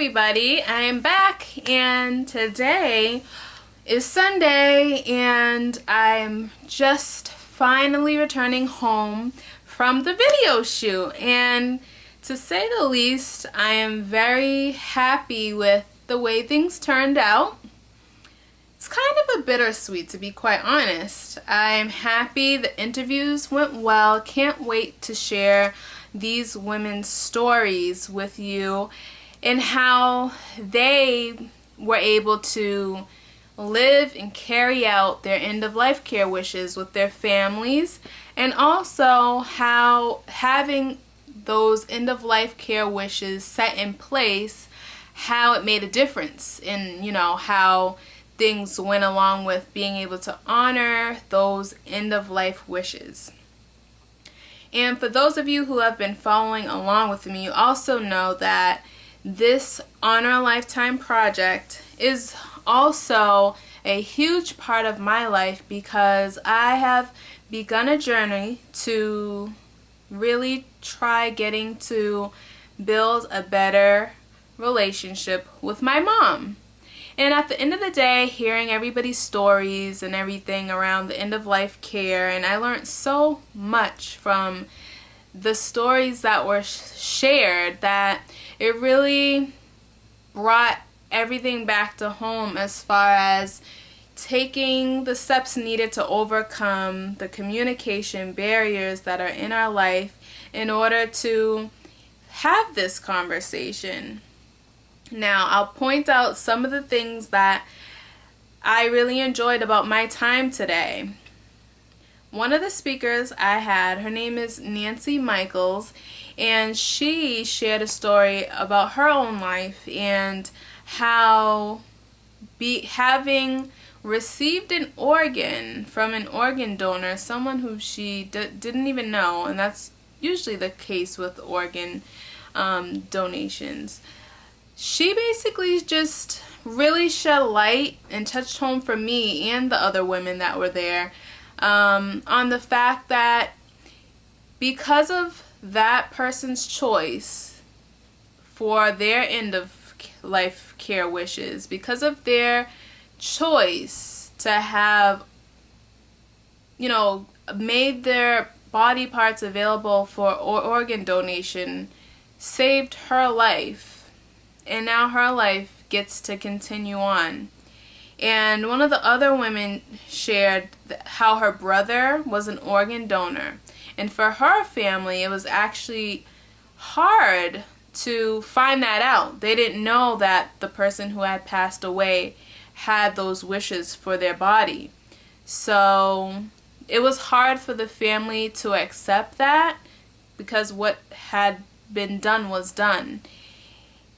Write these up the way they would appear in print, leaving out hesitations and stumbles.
everybody, I am back and today is Sunday and I'm just finally returning home from the video shoot, and to say the least, I am very happy with the way things turned out. It's kind of a bittersweet, to be quite honest. I'm happy the interviews went well. Can't wait to share these women's stories with you and how they were able to live and carry out their end-of-life care wishes with their families, and also how having those end-of-life care wishes set in place, how it made a difference in, how things went along with being able to honor those end-of-life wishes. And for those of you who have been following along with me, you also know that this Honor a Lifetime project is also a huge part of my life, because I have begun a journey to really try getting to build a better relationship with my mom. And at the end of the day, hearing everybody's stories and everything around the end-of-life care, and I learned so much from the stories that were shared that it really brought everything back to home as far as taking the steps needed to overcome the communication barriers that are in our life in order to have this conversation. Now, I'll point out some of the things that I really enjoyed about my time today. One of the speakers I had, her name is Nancy Michaels, and she shared a story about her own life and how having received an organ from an organ donor, someone who she didn't even know, and that's usually the case with organ donations. She basically just really shed light and touched home for me and the other women that were there on the fact that because of that person's choice for their end-of-life care wishes, because of their choice to have, made their body parts available for organ donation, saved her life, and now her life gets to continue on. And one of the other women shared how her brother was an organ donor, and for her family it was actually hard to find that out. They didn't know that the person who had passed away had those wishes for their body. So it was hard for the family to accept that, because what had been done was done.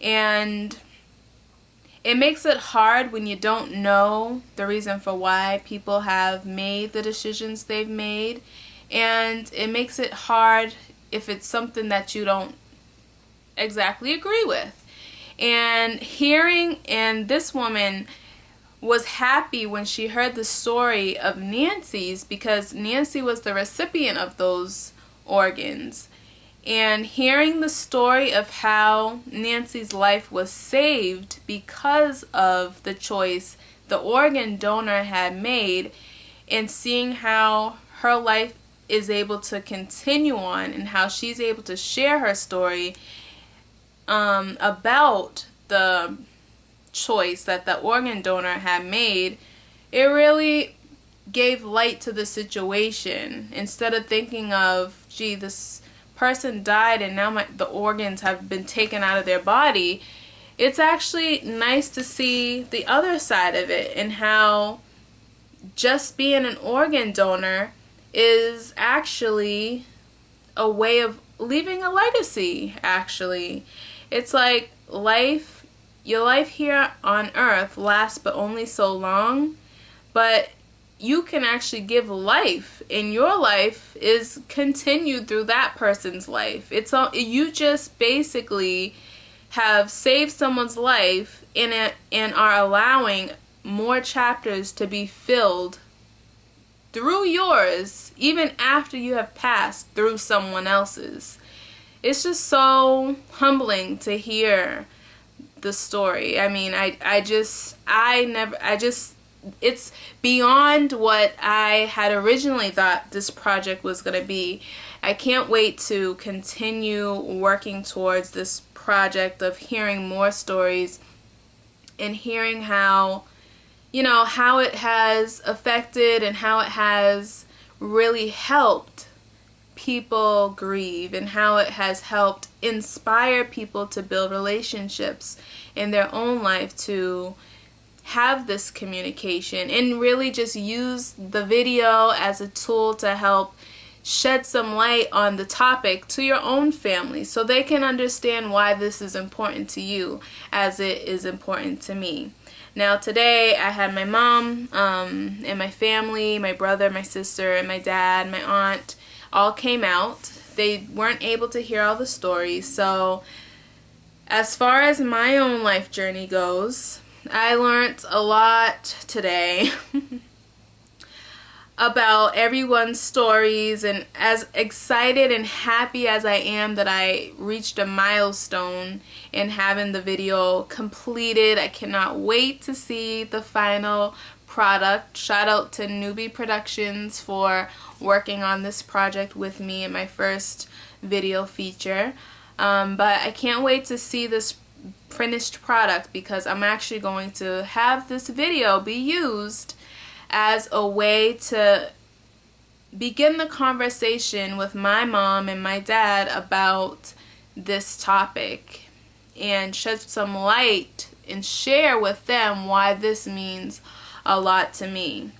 And it makes it hard when you don't know the reason for why people have made the decisions they've made, and it makes it hard if it's something that you don't exactly agree with. And this woman was happy when she heard the story of Nancy's, because Nancy was the recipient of those organs. And hearing the story of how Nancy's life was saved because of the choice the organ donor had made, and seeing how her life is able to continue on and how she's able to share her story about the choice that the organ donor had made, it really gave light to the situation. Instead of thinking of, gee, this person died and now the organs have been taken out of their body, it's actually nice to see the other side of it, and how just being an organ donor is actually a way of leaving a legacy. Actually, it's like your life here on earth lasts but only so long, but you can actually give life, and your life is continued through that person's life. You just basically have saved someone's life and are allowing more chapters to be filled through yours, even after you have passed through someone else's. It's just so humbling to hear the story. I mean, it's beyond what I had originally thought this project was going to be. I can't wait to continue working towards this project of hearing more stories and hearing how, how it has affected and how it has really helped people grieve, and how it has helped inspire people to build relationships in their own life, to have this communication, and really just use the video as a tool to help shed some light on the topic to your own family, so they can understand why this is important to you as it is important to me. Now today I had my mom and my family, my brother, my sister, and my dad, my aunt, all came out. They weren't able to hear all the stories. So as far as my own life journey goes, I learned a lot today about everyone's stories, and as excited and happy as I am that I reached a milestone in having the video completed, I cannot wait to see the final product. Shout out to Newbie Productions for working on this project with me in my first video feature. But I can't wait to see this finished product, because I'm actually going to have this video be used as a way to begin the conversation with my mom and my dad about this topic, and shed some light and share with them why this means a lot to me.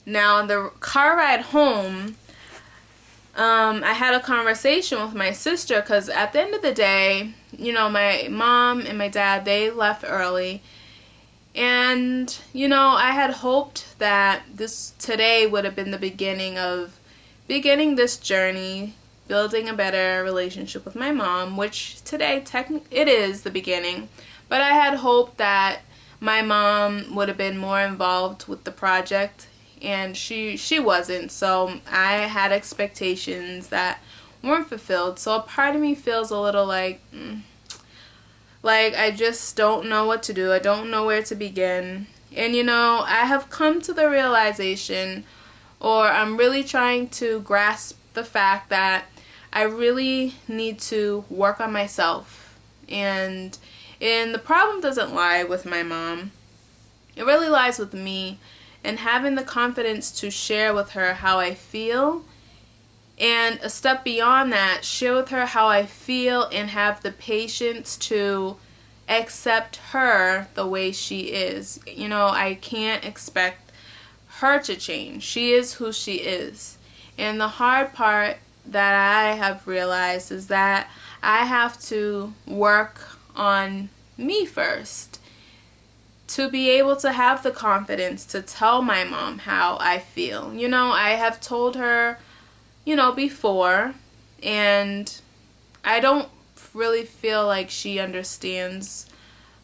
Now, on the car ride home, I had a conversation with my sister, because at the end of the day, my mom and my dad, they left early. And, I had hoped that today would have been the beginning of this journey, building a better relationship with my mom, which today, it is the beginning. But I had hoped that my mom would have been more involved with the project, and she wasn't. So I had expectations that weren't fulfilled. So a part of me feels a little like I just don't know what to do. I don't know where to begin. And I have come to the realization, or I'm really trying to grasp the fact that I really need to work on myself. And the problem doesn't lie with my mom. It really lies with me, and having the confidence to share with her how I feel, and a step beyond that, share with her how I feel and have the patience to accept her the way she is. I can't expect her to change. She is who she is. And the hard part that I have realized is that I have to work on me first to be able to have the confidence to tell my mom how I feel. I have told her, before, and I don't really feel like she understands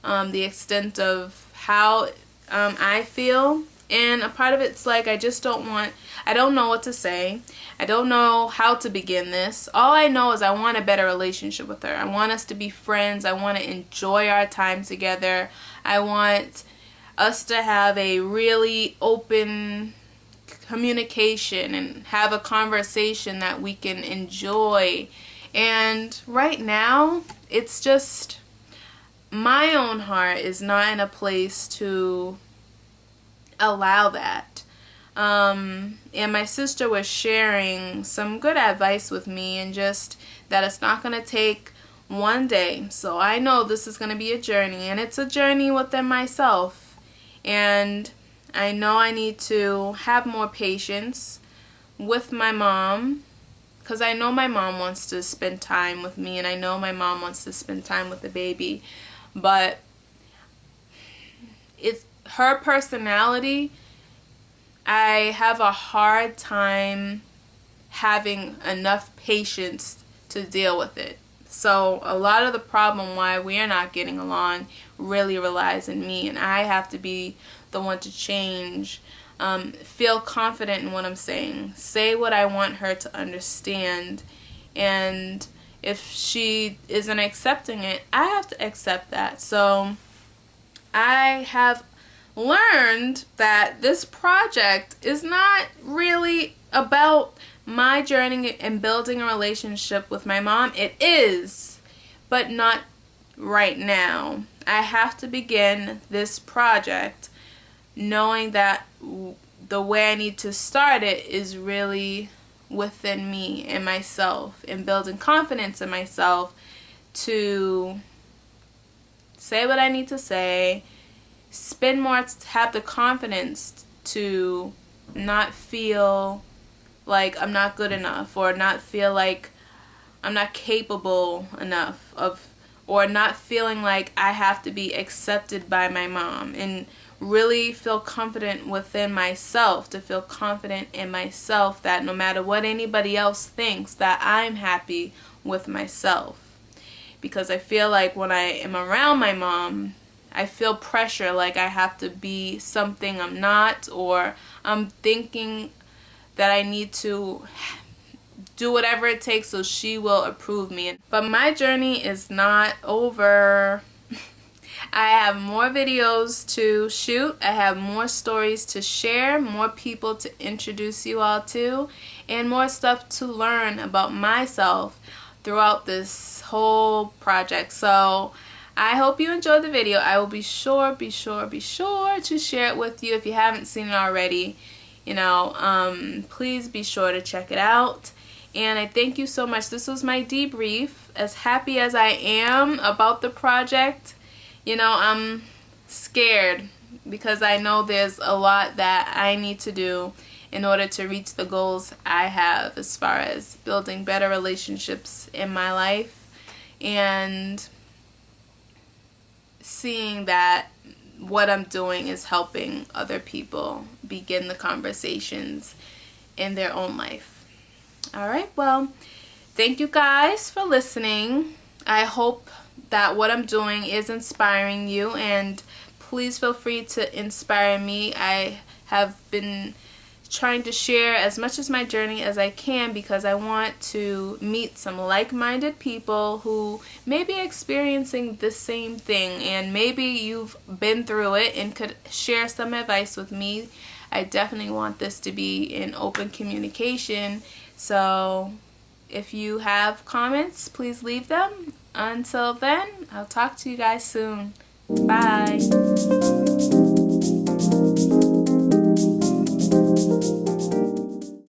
the extent of how I feel. And a part of it's like I don't know what to say. I don't know how to begin this. All I know is I want a better relationship with her. I want us to be friends. I want to enjoy our time together. I want us to have a really open communication and have a conversation that we can enjoy. And right now, it's just my own heart is not in a place to allow that. And my sister was sharing some good advice with me, and just that it's not going to take one day. So I know this is going to be a journey, and it's a journey within myself. And I know I need to have more patience with my mom, because I know my mom wants to spend time with me, and I know my mom wants to spend time with the baby. But it's her personality. I have a hard time having enough patience to deal with it. So a lot of the problem why we are not getting along really relies on me, and I have to be the one to change. Feel confident in what I'm saying. Say what I want her to understand. And If she isn't accepting it, I have to accept that. So I have learned that this project is not really about my journey and building a relationship with my mom. It is, but not right now. I have to begin this project knowing that the way I need to start it is really within me and myself, and building confidence in myself to say what I need to say, have the confidence to not feel like I'm not good enough, or not feel like I'm not capable enough of, or not feeling like I have to be accepted by my mom, and really feel confident within myself, to feel confident in myself that no matter what anybody else thinks, that I'm happy with myself. Because I feel like when I am around my mom, I feel pressure, like I have to be something I'm not, or I'm thinking that I need to do whatever it takes so she will approve me. But my journey is not over. I have more videos to shoot. I have more stories to share, more people to introduce you all to, and more stuff to learn about myself throughout this whole project. So I hope you enjoyed the video. I will be sure to share it with you if you haven't seen it already. Please be sure to check it out. And I thank you so much. This was my debrief. As happy as I am about the project, I'm scared because I know there's a lot that I need to do in order to reach the goals I have as far as building better relationships in my life, and seeing that what I'm doing is helping other people begin the conversations in their own life. Alright, well, thank you guys for listening. I hope that what I'm doing is inspiring you, and please feel free to inspire me. I have been trying to share as much of my journey as I can because I want to meet some like-minded people who may be experiencing the same thing, and maybe you've been through it and could share some advice with me. I definitely want this to be in open communication. So if you have comments, please leave them. Until then, I'll talk to you guys soon. Bye.